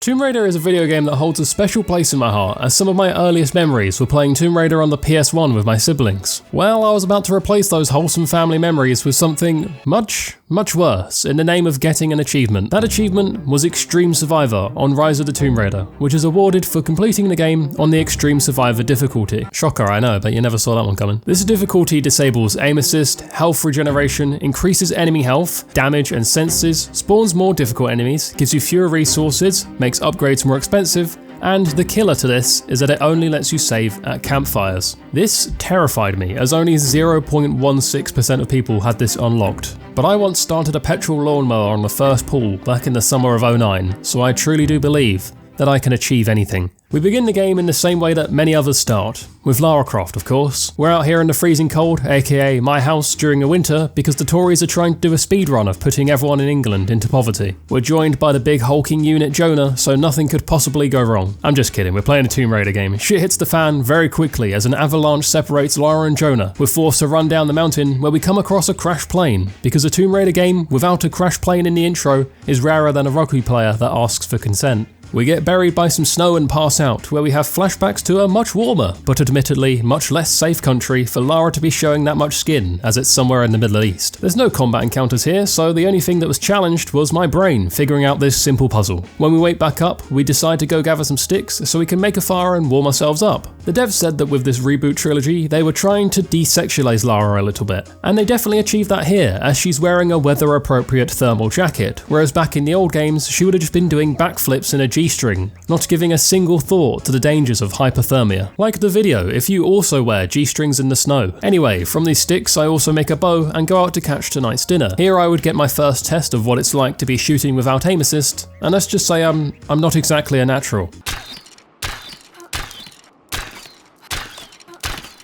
Tomb Raider is a video game that holds a special place in my heart, as some of my earliest memories were playing Tomb Raider on the PS1 with my siblings. Well, I was about to replace those wholesome family memories with something much worse, in the name of getting an achievement. That achievement was Extreme Survivor on Rise of the Tomb Raider, which is awarded for completing the game on the Extreme Survivor difficulty. Shocker, I know, but you never saw that one coming. This difficulty disables aim assist, health regeneration, increases enemy health, damage and senses, spawns more difficult enemies, gives you fewer resources, makes upgrades more expensive, and the killer to this is that it only lets you save at campfires. This terrified me, as only 0.16% of people had this unlocked. But I once started a petrol lawnmower on the first pool back in the summer of '09, so I truly do believe that I can achieve anything. We begin the game in the same way that many others start, with Lara Croft of course. We're out here in the freezing cold, aka my house during the winter, because the Tories are trying to do a speedrun of putting everyone in England into poverty. We're joined by the big hulking unit Jonah, so nothing could possibly go wrong. I'm just kidding, we're playing a Tomb Raider game. Shit hits the fan very quickly as an avalanche separates Lara and Jonah. We're forced to run down the mountain where we come across a crash plane, because a Tomb Raider game without a crash plane in the intro is rarer than a rugby player that asks for consent. We get buried by some snow and pass out, where we have flashbacks to a much warmer, but admittedly much less safe country for Lara to be showing that much skin, as it's somewhere in the Middle East. There's no combat encounters here, so the only thing that was challenged was my brain figuring out this simple puzzle. When we wake back up, we decide to go gather some sticks so we can make a fire and warm ourselves up. The devs said that with this reboot trilogy, they were trying to desexualize Lara a little bit, and they definitely achieved that here, as she's wearing a weather-appropriate thermal jacket, whereas back in the old games, she would have just been doing backflips in a G-string, not giving a single thought to the dangers of hypothermia. Like the video if you also wear G-strings in the snow. Anyway, from these sticks I also make a bow and go out to catch tonight's dinner. Here I would get my first test of what it's like to be shooting without aim assist, and let's just say I'm not exactly a natural.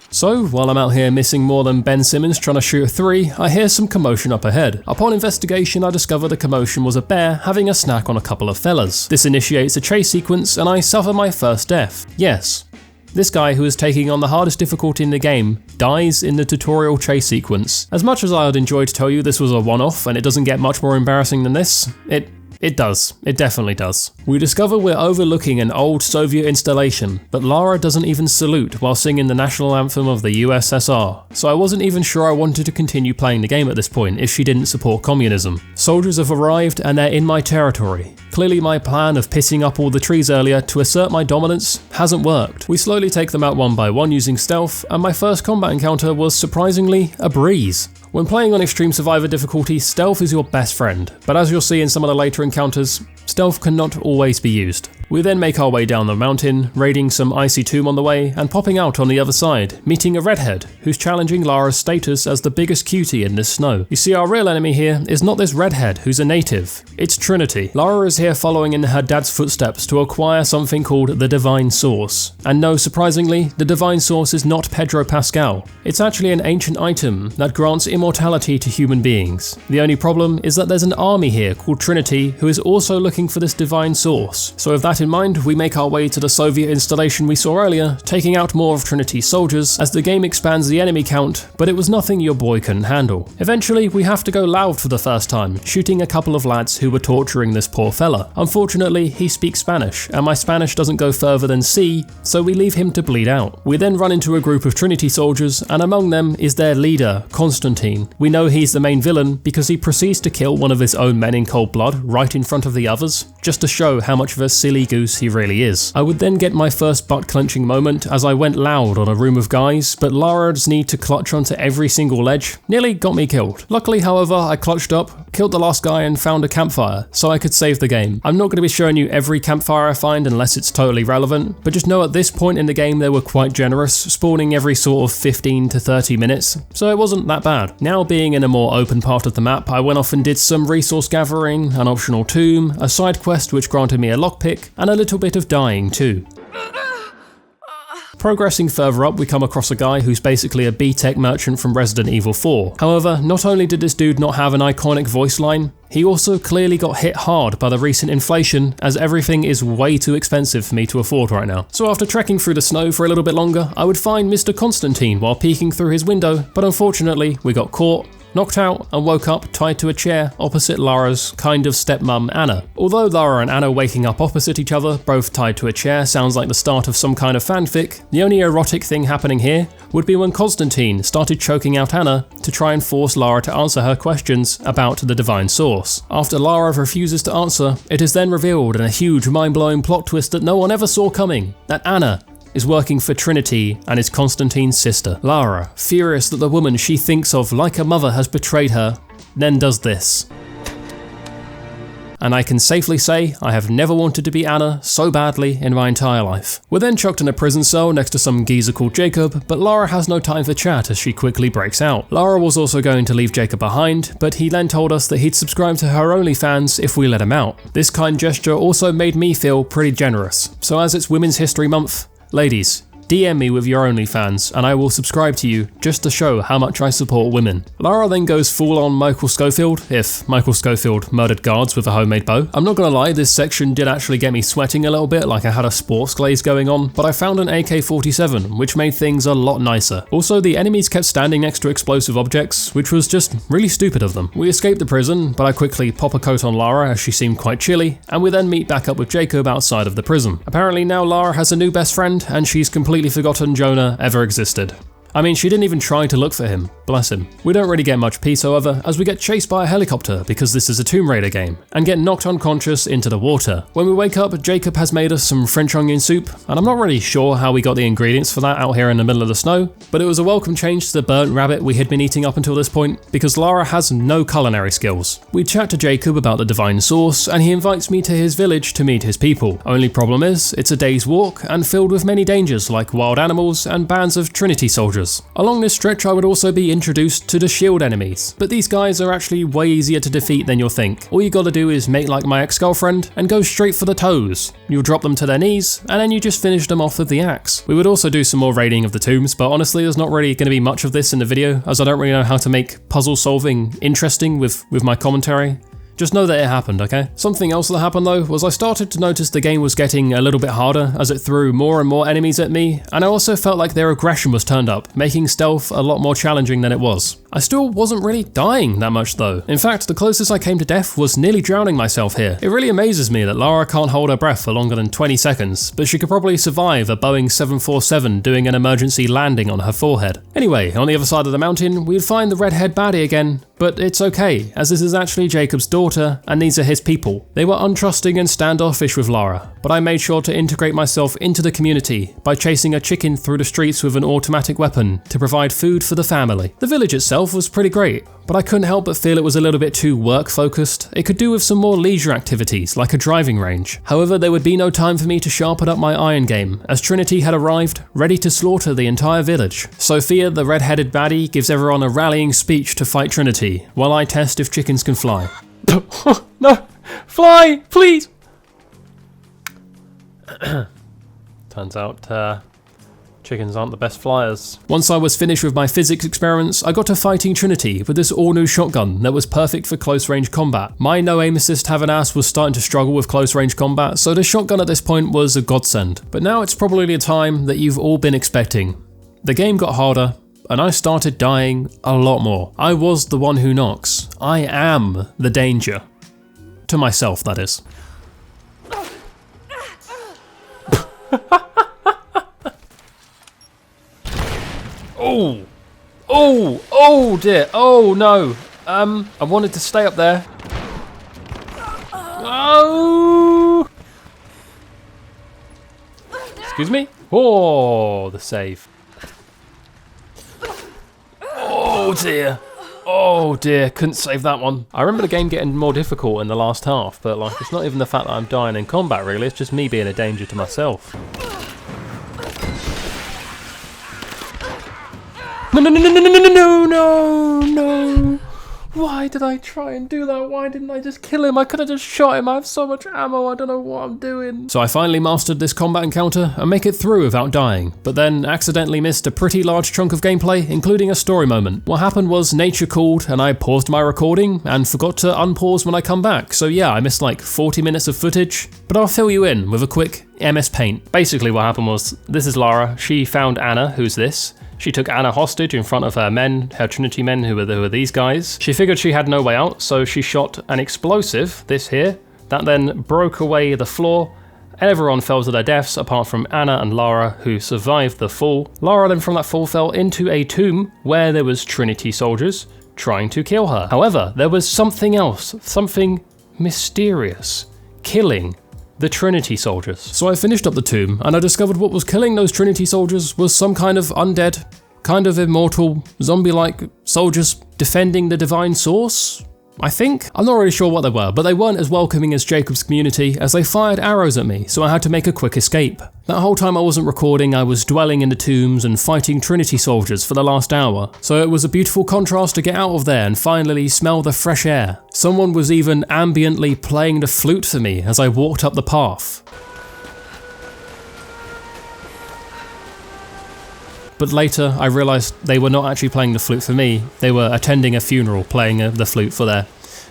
So, while I'm out here missing more than Ben Simmons trying to shoot a 3, I hear some commotion up ahead. Upon investigation, I discover the commotion was a bear having a snack on a couple of fellas. This initiates a chase sequence and I suffer my first death. Yes, this guy who is taking on the hardest difficulty in the game dies in the tutorial chase sequence. As much as I would enjoy to tell you this was a one-off and it doesn't get much more embarrassing than this, it does. It definitely does. We discover we're overlooking an old Soviet installation, but Lara doesn't even salute while singing the national anthem of the USSR, so I wasn't even sure I wanted to continue playing the game at this point if she didn't support communism. Soldiers have arrived and they're in my territory. Clearly my plan of pissing up all the trees earlier to assert my dominance hasn't worked. We slowly take them out one by one using stealth, and my first combat encounter was surprisingly a breeze. When playing on Extreme Survivor difficulty, stealth is your best friend, but as you'll see in some of the later encounters, stealth cannot always be used. We then make our way down the mountain, raiding some icy tomb on the way, and popping out on the other side, meeting a redhead, who's challenging Lara's status as the biggest cutie in this snow. You see, our real enemy here is not this redhead who's a native, it's Trinity. Lara is here following in her dad's footsteps to acquire something called the Divine Source. And no, surprisingly, the Divine Source is not Pedro Pascal. It's actually an ancient item that grants immortality to human beings. The only problem is that there's an army here called Trinity who is also looking for this Divine Source. So with that in mind, we make our way to the Soviet installation we saw earlier, taking out more of Trinity's soldiers as the game expands the enemy count, but it was nothing your boy couldn't handle. Eventually, we have to go loud for the first time, shooting a couple of lads who were torturing this poor fella. Unfortunately, he speaks Spanish, and my Spanish doesn't go further than C, so we leave him to bleed out. We then run into a group of Trinity soldiers, and among them is their leader, Constantine. We know he's the main villain because he proceeds to kill one of his own men in cold blood right in front of the others, just to show how much of a silly goose he really is. I would then get my first butt-clenching moment as I went loud on a room of guys, but Lara's need to clutch onto every single ledge nearly got me killed. Luckily, however, I clutched up, killed the last guy and found a campfire, so I could save the game. I'm not going to be showing you every campfire I find unless it's totally relevant, but just know at this point in the game they were quite generous, spawning every sort of 15 to 30 minutes, so it wasn't that bad. Now being in a more open part of the map, I went off and did some resource gathering, an optional tomb, a side quest which granted me a lockpick, and a little bit of dying too. Progressing further up, we come across a guy who's basically a B-Tech merchant from Resident Evil 4. However, not only did this dude not have an iconic voice line, he also clearly got hit hard by the recent inflation, as everything is way too expensive for me to afford right now. So after trekking through the snow for a little bit longer, I would find Mr. Constantine while peeking through his window, but unfortunately we got caught, knocked out and woke up tied to a chair opposite Lara's kind of stepmum Anna. Although Lara and Anna waking up opposite each other, both tied to a chair, sounds like the start of some kind of fanfic, the only erotic thing happening here would be when Constantine started choking out Anna to try and force Lara to answer her questions about the divine source. After Lara refuses to answer, it is then revealed in a huge mind-blowing plot twist that no one ever saw coming, that Anna is working for Trinity and is Constantine's sister. Lara, furious that the woman she thinks of like a mother has betrayed her, then does this. And I can safely say I have never wanted to be Anna so badly in my entire life. We're then chucked in a prison cell next to some geezer called Jacob, but Lara has no time for chat as she quickly breaks out. Lara was also going to leave Jacob behind, but he then told us that he'd subscribe to her OnlyFans if we let him out. This kind gesture also made me feel pretty generous. So as it's Women's History Month, ladies, DM me with your OnlyFans and I will subscribe to you just to show how much I support women. Lara then goes full on Michael Scofield, if Michael Scofield murdered guards with a homemade bow. I'm not gonna lie, this section did actually get me sweating a little bit, like I had a sports glaze going on, but I found an AK-47, which made things a lot nicer. Also, the enemies kept standing next to explosive objects, which was just really stupid of them. We escape the prison, but I quickly pop a coat on Lara as she seemed quite chilly, and we then meet back up with Jacob outside of the prison. Apparently now Lara has a new best friend, and she's completely forgotten Jonah ever existed. I mean, she didn't even try to look for him, bless him. We don't really get much peace, however, as we get chased by a helicopter because this is a Tomb Raider game, and get knocked unconscious into the water. When we wake up, Jacob has made us some French onion soup, and I'm not really sure how we got the ingredients for that out here in the middle of the snow, but it was a welcome change to the burnt rabbit we had been eating up until this point, because Lara has no culinary skills. We chat to Jacob about the divine source, and he invites me to his village to meet his people. Only problem is, it's a day's walk, and filled with many dangers like wild animals and bands of Trinity soldiers. Along this stretch I would also be introduced to the shield enemies, but these guys are actually way easier to defeat than you'll think. All you gotta do is make like my ex-girlfriend and go straight for the toes. You'll drop them to their knees, and then you just finish them off with the axe. We would also do some more raiding of the tombs, but honestly there's not really gonna be much of this in the video, as I don't really know how to make puzzle solving interesting with my commentary. Just know that it happened, okay? Something else that happened though was I started to notice the game was getting a little bit harder as it threw more and more enemies at me, and I also felt like their aggression was turned up, making stealth a lot more challenging than it was. I still wasn't really dying that much though. In fact, the closest I came to death was nearly drowning myself here. It really amazes me that Lara can't hold her breath for longer than 20 seconds, but she could probably survive a Boeing 747 doing an emergency landing on her forehead. Anyway, on the other side of the mountain, we'd find the redhead baddie again, but it's okay, as this is actually Jacob's daughter, and these are his people. They were untrusting and standoffish with Lara, but I made sure to integrate myself into the community by chasing a chicken through the streets with an automatic weapon to provide food for the family. The village itself was pretty great, but I couldn't help but feel it was a little bit too work focused. It could do with some more leisure activities, like a driving range. However, there would be no time for me to sharpen up my iron game, as Trinity had arrived, ready to slaughter the entire village. Sophia, the red-headed baddie, gives everyone a rallying speech to fight Trinity, while I test if chickens can fly. No! Fly! Please! Turns out, chickens aren't the best flyers. Once I was finished with my physics experiments, I got to fighting Trinity with this all-new shotgun that was perfect for close-range combat. My no-aim assist having ass was starting to struggle with close-range combat, so the shotgun at this point was a godsend. But now it's probably the time that you've all been expecting. The game got harder, and I started dying a lot more. I was the one who knocks. I am the danger. To myself, that is. Oh! Oh! Oh dear! Oh no! I wanted to stay up there. Oh! Excuse me? Oh, the save. Oh dear. Oh dear, couldn't save that one. I remember the game getting more difficult in the last half, but like, it's not even the fact that I'm dying in combat really, it's just me being a danger to myself. No. Why did I try and do that? Why didn't I just kill him? I could have just shot him. I have so much ammo. I don't know what I'm doing. So I finally mastered this combat encounter and make it through without dying, but then accidentally missed a pretty large chunk of gameplay, including a story moment. What happened was nature called and I paused my recording and forgot to unpause when I come back. So yeah, I missed like 40 minutes of footage, but I'll fill you in with a quick MS Paint. Basically what happened was, this is Lara. She found Anna, who's this. She took Anna hostage in front of her men, her Trinity men, who were these guys. She figured she had no way out, so she shot an explosive, this here, that then broke away the floor. Everyone fell to their deaths apart from Anna and Lara, who survived the fall. Lara then from that fall fell into a tomb where there was Trinity soldiers trying to kill her. However, there was something else, something mysterious, killing the Trinity soldiers. So I finished up the tomb and I discovered what was killing those Trinity soldiers was some kind of undead, kind of immortal, zombie-like soldiers defending the divine source, I think? I'm not really sure what they were, but they weren't as welcoming as Jacob's community as they fired arrows at me, so I had to make a quick escape. That whole time I wasn't recording, I was dwelling in the tombs and fighting Trinity soldiers for the last hour, so it was a beautiful contrast to get out of there and finally smell the fresh air. Someone was even ambiently playing the flute for me as I walked up the path. But later, I realised they were not actually playing the flute for me, they were attending a funeral playing the flute for their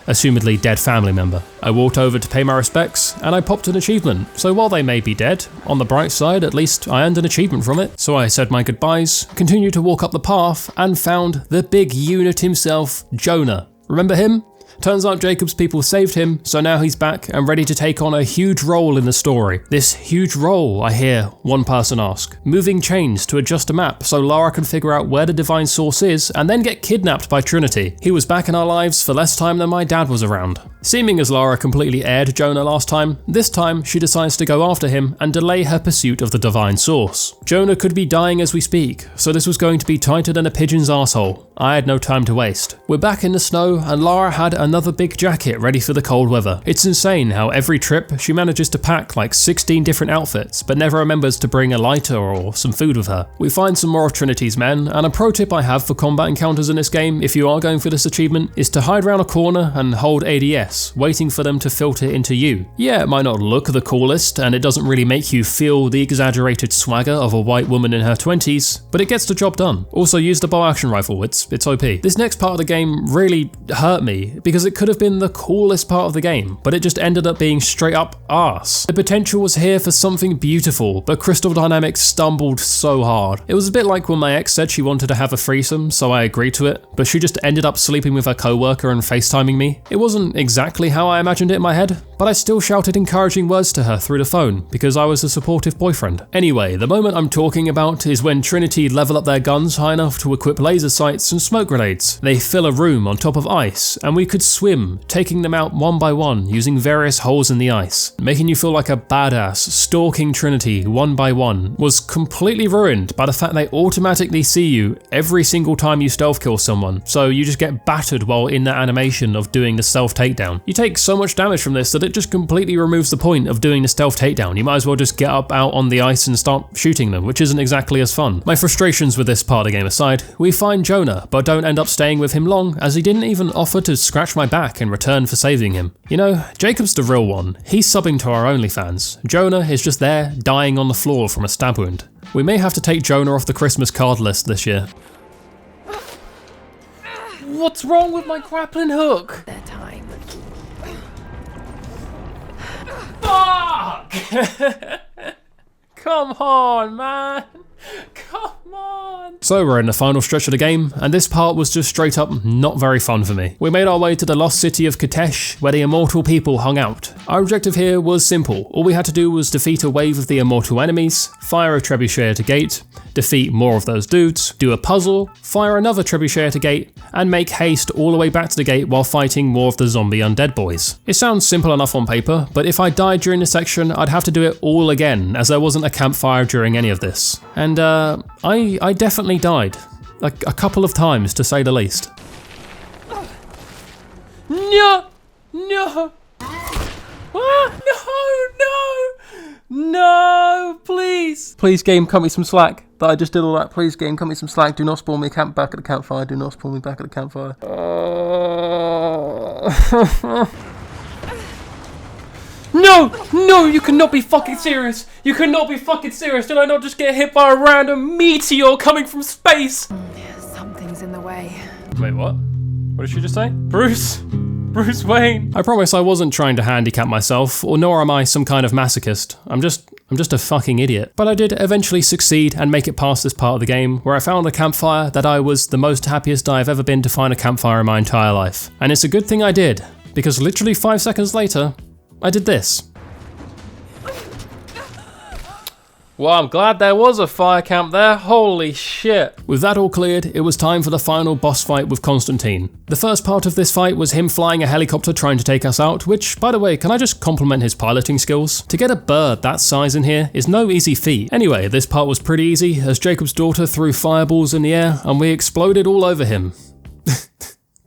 assumedly dead family member. I walked over to pay my respects, and I popped an achievement, so while they may be dead, on the bright side at least I earned an achievement from it. So I said my goodbyes, continued to walk up the path, and found the big unit himself, Jonah. Remember him? Turns out Jacob's people saved him, so now he's back and ready to take on a huge role in the story. This huge role, I hear one person ask. Moving chains to adjust a map so Lara can figure out where the divine source is and then get kidnapped by Trinity. He was back in our lives for less time than my dad was around. Seeming as Lara completely aired Jonah last time, this time she decides to go after him and delay her pursuit of the divine source. Jonah could be dying as we speak, so this was going to be tighter than a pigeon's arsehole. I had no time to waste. We're back in the snow and Lara had another big jacket ready for the cold weather. It's insane how every trip she manages to pack like 16 different outfits, but never remembers to bring a lighter or some food with her. We find some more of Trinity's men, and a pro tip I have for combat encounters in this game, if you are going for this achievement, is to hide around a corner and hold ADS, waiting for them to filter into you. Yeah, it might not look the coolest, and it doesn't really make you feel the exaggerated swagger of a white woman in her 20s, but it gets the job done. Also use the bow action rifle, it's OP. This next part of the game really hurt me, because it could have been the coolest part of the game, but it just ended up being straight up arse. The potential was here for something beautiful, but Crystal Dynamics stumbled so hard. It was a bit like when my ex said she wanted to have a threesome, so I agreed to it, but she just ended up sleeping with her co-worker and FaceTiming me. It wasn't exactly how I imagined it in my head, but I still shouted encouraging words to her through the phone, because I was a supportive boyfriend. Anyway, the moment I'm talking about is when Trinity level up their guns high enough to equip laser sights and smoke grenades. They fill a room on top of ice, and we could swim, taking them out one by one using various holes in the ice. Making you feel like a badass, stalking Trinity one by one was completely ruined by the fact they automatically see you every single time you stealth kill someone, so you just get battered while in that animation of doing the stealth takedown. You take so much damage from this that it just completely removes the point of doing the stealth takedown. You might as well just get up out on the ice and start shooting them, which isn't exactly as fun. My frustrations with this part of the game aside, we find Jonah, but don't end up staying with him long, as he didn't even offer to scratch my back in return for saving him. You know, Jacob's the real one. He's subbing to our OnlyFans. Jonah is just there, dying on the floor from a stab wound. We may have to take Jonah off the Christmas card list this year. What's wrong with my grappling hook? Their time. Fuck! Come on, man. Come on. So we're in the final stretch of the game, and this part was just straight up not very fun for me. We made our way to the lost city of Katesh, where the immortal people hung out. Our objective here was simple. All we had to do was defeat a wave of the immortal enemies, fire a trebuchet at a gate, defeat more of those dudes, do a puzzle, fire another trebuchet at a gate, and make haste all the way back to the gate while fighting more of the zombie undead boys. It sounds simple enough on paper, but if I died during this section, I'd have to do it all again, as there wasn't a campfire during any of this. And I definitely died. Like a couple of times, to say the least. No! No! Ah, no, please. Please game, cut me some slack. That I just did all that. Please game, cut me some slack. Do not spawn me back at the campfire. Do not spawn me back at the campfire. No, you cannot be fucking serious. You cannot be fucking serious. Did I not just get hit by a random meteor coming from space? Something's in the way. Wait, what? What did she just say? Bruce Wayne. I promise I wasn't trying to handicap myself, or nor am I some kind of masochist. I'm just I'm just a fucking idiot. But I did eventually succeed and make it past this part of the game, where I found a campfire that I was the most happiest I've ever been to find a campfire in my entire life. And it's a good thing I did, because literally 5 seconds later, I did this. Well, I'm glad there was a fire camp there, holy shit. With that all cleared, it was time for the final boss fight with Constantine. The first part of this fight was him flying a helicopter trying to take us out, which, by the way, can I just compliment his piloting skills? To get a bird that size in here is no easy feat. Anyway, this part was pretty easy, as Jacob's daughter threw fireballs in the air and we exploded all over him.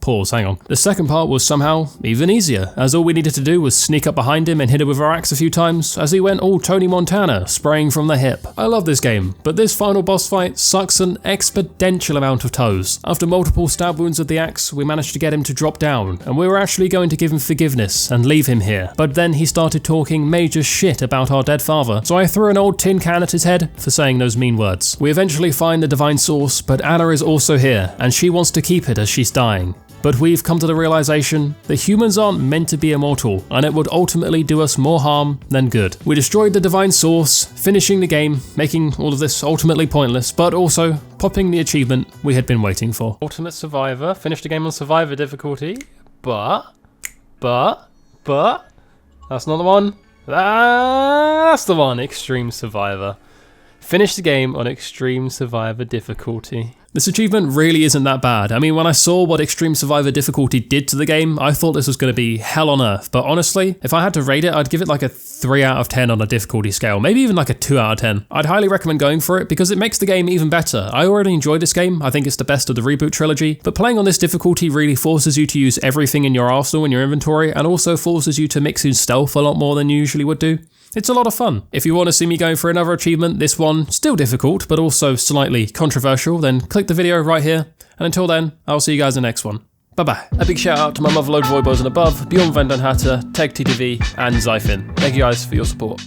Pause, hang on. The second part was somehow even easier, as all we needed to do was sneak up behind him and hit him with our axe a few times, as he went all Tony Montana, spraying from the hip. I love this game, but this final boss fight sucks an exponential amount of toes. After multiple stab wounds with the axe, we managed to get him to drop down, and we were actually going to give him forgiveness and leave him here. But then he started talking major shit about our dead father, so I threw an old tin can at his head for saying those mean words. We eventually find the divine source, but Anna is also here, and she wants to keep it as she's dying. But we've come to the realization that humans aren't meant to be immortal, and it would ultimately do us more harm than good. We destroyed the divine source, finishing the game, making all of this ultimately pointless, but also popping the achievement we had been waiting for. Ultimate Survivor, finished the game on Survivor difficulty, but, that's not the one. That's the one, Extreme Survivor. Finished the game on Extreme Survivor difficulty. This achievement really isn't that bad. I mean, when I saw what Extreme Survivor difficulty did to the game, I thought this was going to be hell on earth. But honestly, if I had to rate it, I'd give it like a 3 out of 10 on a difficulty scale. Maybe even like a 2 out of 10. I'd highly recommend going for it because it makes the game even better. I already enjoyed this game. I think it's the best of the reboot trilogy. But playing on this difficulty really forces you to use everything in your arsenal in your inventory, and also forces you to mix in stealth a lot more than you usually would do. It's a lot of fun. If you want to see me going for another achievement, this one, still difficult, but also slightly controversial, then click the video right here. And until then, I'll see you guys in the next one. Bye-bye. A big shout out to my motherload Voiy boys and above, Beyond Vendan Hatter, Teg TTV, and Zyfin. Thank you guys for your support.